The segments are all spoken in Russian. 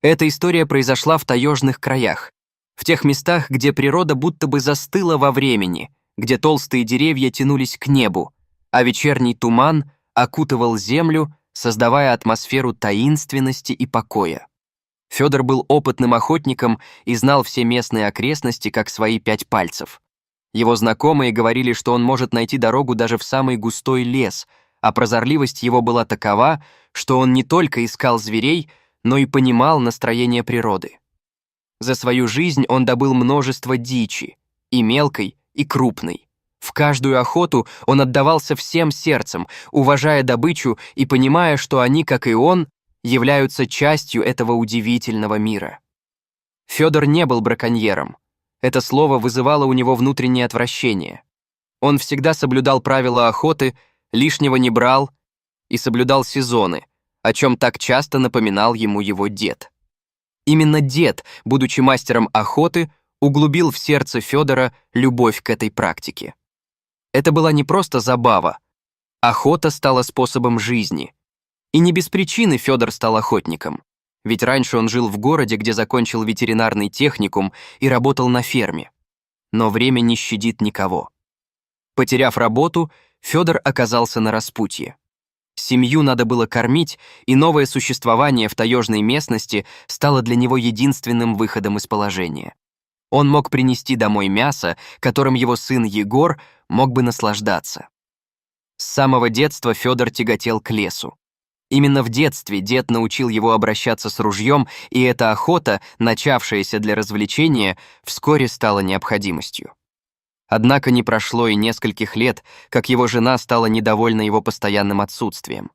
Эта история произошла в таежных краях, в тех местах, где природа будто бы застыла во времени, где толстые деревья тянулись к небу, а вечерний туман окутывал землю, создавая атмосферу таинственности и покоя. Федор был опытным охотником и знал все местные окрестности как свои 5 пальцев. Его знакомые говорили, что он может найти дорогу даже в самый густой лес, а прозорливость его была такова, что он не только искал зверей, но и понимал настроение природы. За свою жизнь он добыл множество дичи, и мелкой, и крупной. В каждую охоту он отдавался всем сердцем, уважая добычу и понимая, что они, как и он, являются частью этого удивительного мира. Федор не был браконьером. Это слово вызывало у него внутреннее отвращение. Он всегда соблюдал правила охоты, лишнего не брал и соблюдал сезоны, о чем так часто напоминал ему его дед. Именно дед, будучи мастером охоты, углубил в сердце Федора любовь к этой практике. Это была не просто забава. Охота стала способом жизни. И не без причины Федор стал охотником. Ведь раньше он жил в городе, где закончил ветеринарный техникум и работал на ферме. Но время не щадит никого. Потеряв работу, Федор оказался на распутье. Семью надо было кормить, и новое существование в таежной местности стало для него единственным выходом из положения. Он мог принести домой мясо, которым его сын Егор мог бы наслаждаться. С самого детства Федор тяготел к лесу. Именно в детстве дед научил его обращаться с ружьем, и эта охота, начавшаяся для развлечения, вскоре стала необходимостью. Однако не прошло и нескольких лет, как его жена стала недовольна его постоянным отсутствием.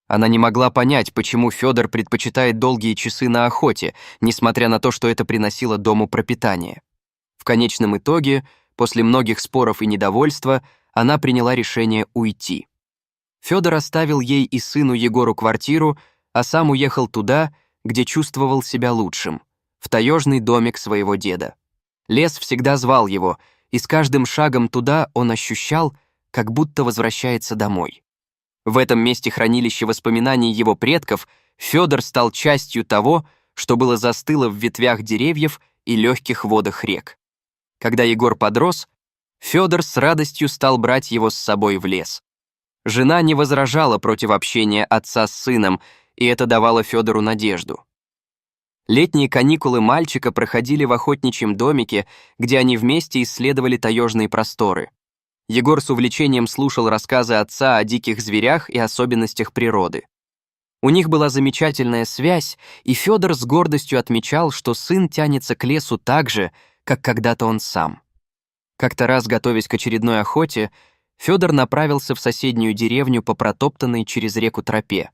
Она не могла понять, почему Федор предпочитает долгие часы на охоте, несмотря на то, что это приносило дому пропитание. В конечном итоге, после многих споров и недовольства, она приняла решение уйти. Федор оставил ей и сыну Егору квартиру, а сам уехал туда, где чувствовал себя лучшим, в таежный домик своего деда. Лес всегда звал его, и с каждым шагом туда он ощущал, как будто возвращается домой. В этом месте хранилища воспоминаний его предков Федор стал частью того, что было застыло в ветвях деревьев и легких водах рек. Когда Егор подрос, Федор с радостью стал брать его с собой в лес. Жена не возражала против общения отца с сыном, и это давало Федору надежду. Летние каникулы мальчика проходили в охотничьем домике, где они вместе исследовали таежные просторы. Егор с увлечением слушал рассказы отца о диких зверях и особенностях природы. У них была замечательная связь, и Федор с гордостью отмечал, что сын тянется к лесу так же, как когда-то он сам. Как-то раз, готовясь к очередной охоте, Федор направился в соседнюю деревню по протоптанной через реку тропе.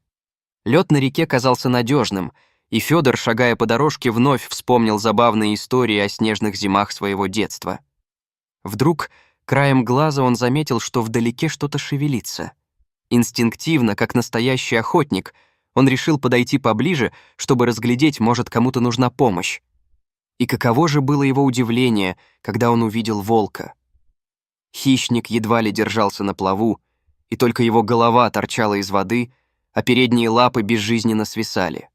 Лед на реке казался надежным, и Федор, шагая по дорожке, вновь вспомнил забавные истории о снежных зимах своего детства. Вдруг, краем глаза он заметил, что вдалеке что-то шевелится. Инстинктивно, как настоящий охотник, он решил подойти поближе, чтобы разглядеть, может, кому-то нужна помощь. И каково же было его удивление, когда он увидел волка. Хищник едва ли держался на плаву, и только его голова торчала из воды, а передние лапы безжизненно свисали.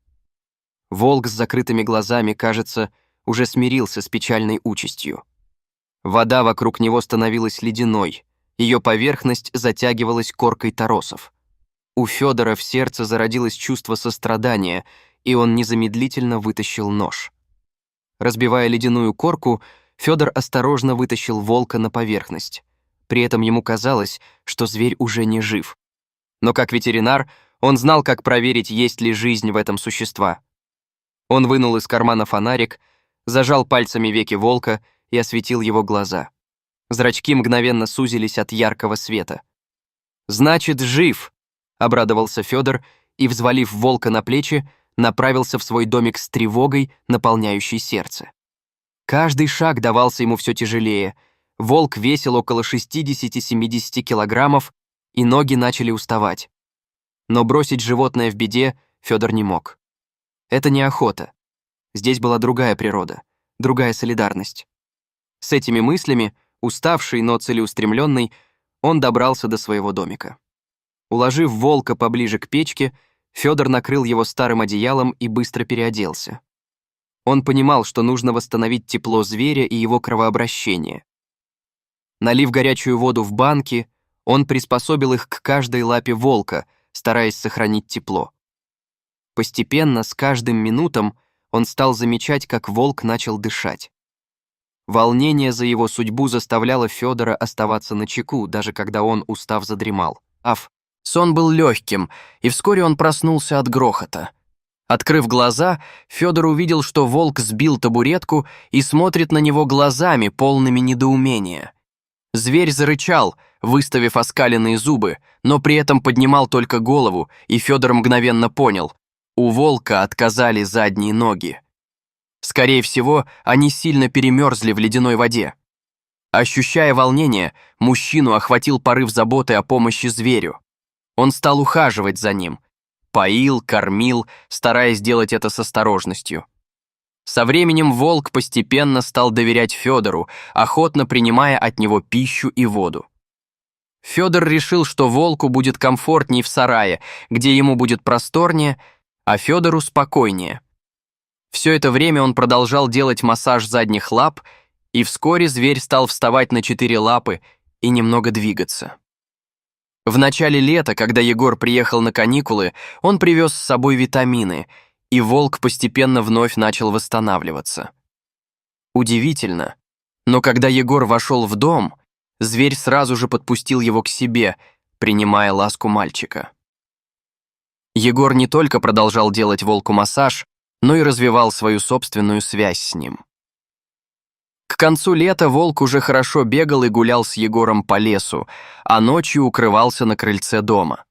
Волк с закрытыми глазами, кажется, уже смирился с печальной участью. Вода вокруг него становилась ледяной, ее поверхность затягивалась коркой торосов. У Федора в сердце зародилось чувство сострадания, и он незамедлительно вытащил нож. Разбивая ледяную корку, Федор осторожно вытащил волка на поверхность. При этом ему казалось, что зверь уже не жив. Но как ветеринар, он знал, как проверить, есть ли жизнь в этом существа. Он вынул из кармана фонарик, зажал пальцами веки волка и осветил его глаза. Зрачки мгновенно сузились от яркого света. «Значит, жив!» — обрадовался Федор и, взвалив волка на плечи, направился в свой домик с тревогой, наполняющей сердце. Каждый шаг давался ему все тяжелее. Волк весил около 60-70 килограммов, и ноги начали уставать. Но бросить животное в беде Федор не мог. Это не охота. Здесь была другая природа, другая солидарность. С этими мыслями, уставший, но целеустремленный, он добрался до своего домика. Уложив волка поближе к печке, Федор накрыл его старым одеялом и быстро переоделся. Он понимал, что нужно восстановить тепло зверя и его кровообращение. Налив горячую воду в банки, он приспособил их к каждой лапе волка, стараясь сохранить тепло. Постепенно, с каждым минутом, он стал замечать, как волк начал дышать. Волнение за его судьбу заставляло Федора оставаться начеку, даже когда он, устав, задремал. Сон был легким, и вскоре он проснулся от грохота. Открыв глаза, Федор увидел, что волк сбил табуретку и смотрит на него глазами, полными недоумения. Зверь зарычал, выставив оскаленные зубы, но при этом поднимал только голову, и Федор мгновенно понял — у волка отказали задние ноги. Скорее всего, они сильно перемерзли в ледяной воде. Ощущая волнение, мужчину охватил порыв заботы о помощи зверю. Он стал ухаживать за ним. Поил, кормил, стараясь сделать это с осторожностью. Со временем волк постепенно стал доверять Федору, охотно принимая от него пищу и воду. Федор решил, что волку будет комфортнее в сарае, где ему будет просторнее, а Федору спокойнее. Все это время он продолжал делать массаж задних лап, и вскоре зверь стал вставать на 4 лапы и немного двигаться. В начале лета, когда Егор приехал на каникулы, он привез с собой витамины, и волк постепенно вновь начал восстанавливаться. Удивительно, но когда Егор вошел в дом, зверь сразу же подпустил его к себе, принимая ласку мальчика. Егор не только продолжал делать волку массаж, но и развивал свою собственную связь с ним. К концу лета волк уже хорошо бегал и гулял с Егором по лесу, а ночью укрывался на крыльце дома.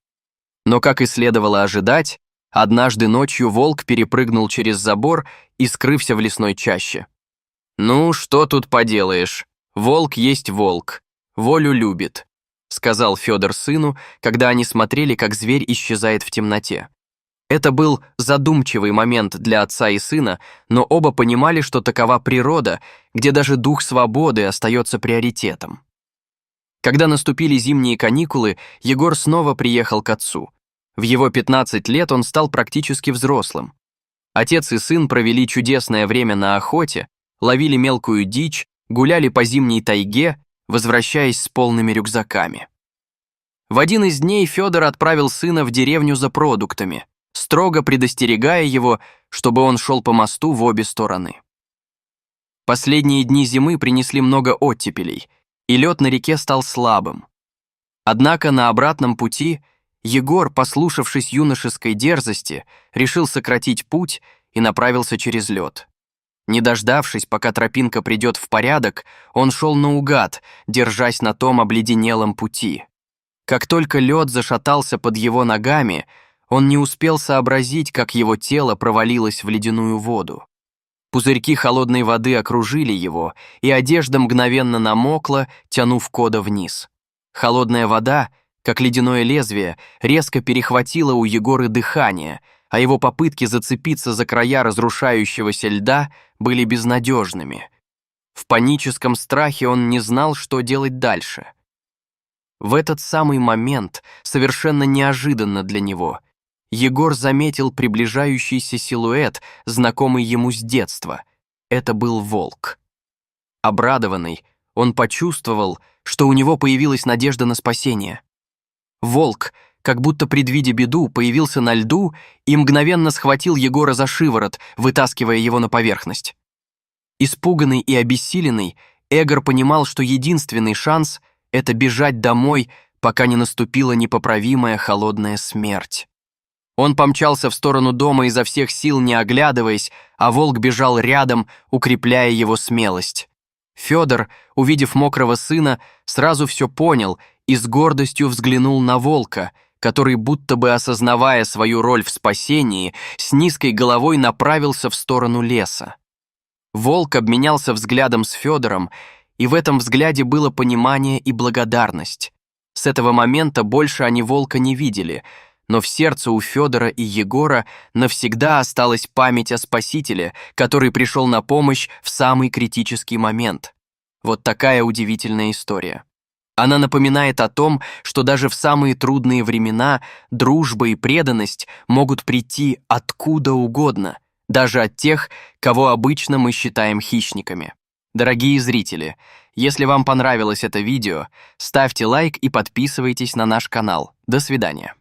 Но, как и следовало ожидать, однажды ночью волк перепрыгнул через забор и скрылся в лесной чаще. «Ну, что тут поделаешь? Волк есть волк, волю любит», сказал Федор сыну, когда они смотрели, как зверь исчезает в темноте. Это был задумчивый момент для отца и сына, но оба понимали, что такова природа, где даже дух свободы остается приоритетом. Когда наступили зимние каникулы, Егор снова приехал к отцу. В его 15 лет он стал практически взрослым. Отец и сын провели чудесное время на охоте, ловили мелкую дичь, гуляли по зимней тайге, возвращаясь с полными рюкзаками. В один из дней Федор отправил сына в деревню за продуктами, строго предостерегая его, чтобы он шел по мосту в обе стороны. Последние дни зимы принесли много оттепелей, и лед на реке стал слабым. Однако на обратном пути Егор, послушавшись юношеской дерзости, решил сократить путь и направился через лед. Не дождавшись, пока тропинка придет в порядок, он шел наугад, держась на том обледенелом пути. Как только лед зашатался под его ногами, он не успел сообразить, как его тело провалилось в ледяную воду. Пузырьки холодной воды окружили его, и одежда мгновенно намокла, тянув кода вниз. Холодная вода, как ледяное лезвие, резко перехватила у Егора дыхание, а его попытки зацепиться за края разрушающегося льда были безнадежными. В паническом страхе он не знал, что делать дальше. В этот самый момент, совершенно неожиданно для него, Егор заметил приближающийся силуэт, знакомый ему с детства. Это был волк. Обрадованный, он почувствовал, что у него появилась надежда на спасение. Волк, как будто предвидя беду, появился на льду и мгновенно схватил Егора за шиворот, вытаскивая его на поверхность. Испуганный и обессиленный, Эгор понимал, что единственный шанс — это бежать домой, пока не наступила непоправимая холодная смерть. Он помчался в сторону дома изо всех сил, не оглядываясь, а волк бежал рядом, укрепляя его смелость. Федор, увидев мокрого сына, сразу все понял и с гордостью взглянул на волка, который, будто бы осознавая свою роль в спасении, с низкой головой направился в сторону леса. Волк обменялся взглядом с Федором, и в этом взгляде было понимание и благодарность. С этого момента больше они волка не видели, но в сердце у Федора и Егора навсегда осталась память о Спасителе, который пришел на помощь в самый критический момент. Вот такая удивительная история. Она напоминает о том, что даже в самые трудные времена дружба и преданность могут прийти откуда угодно, даже от тех, кого обычно мы считаем хищниками. Дорогие зрители, если вам понравилось это видео, ставьте лайк и подписывайтесь на наш канал. До свидания.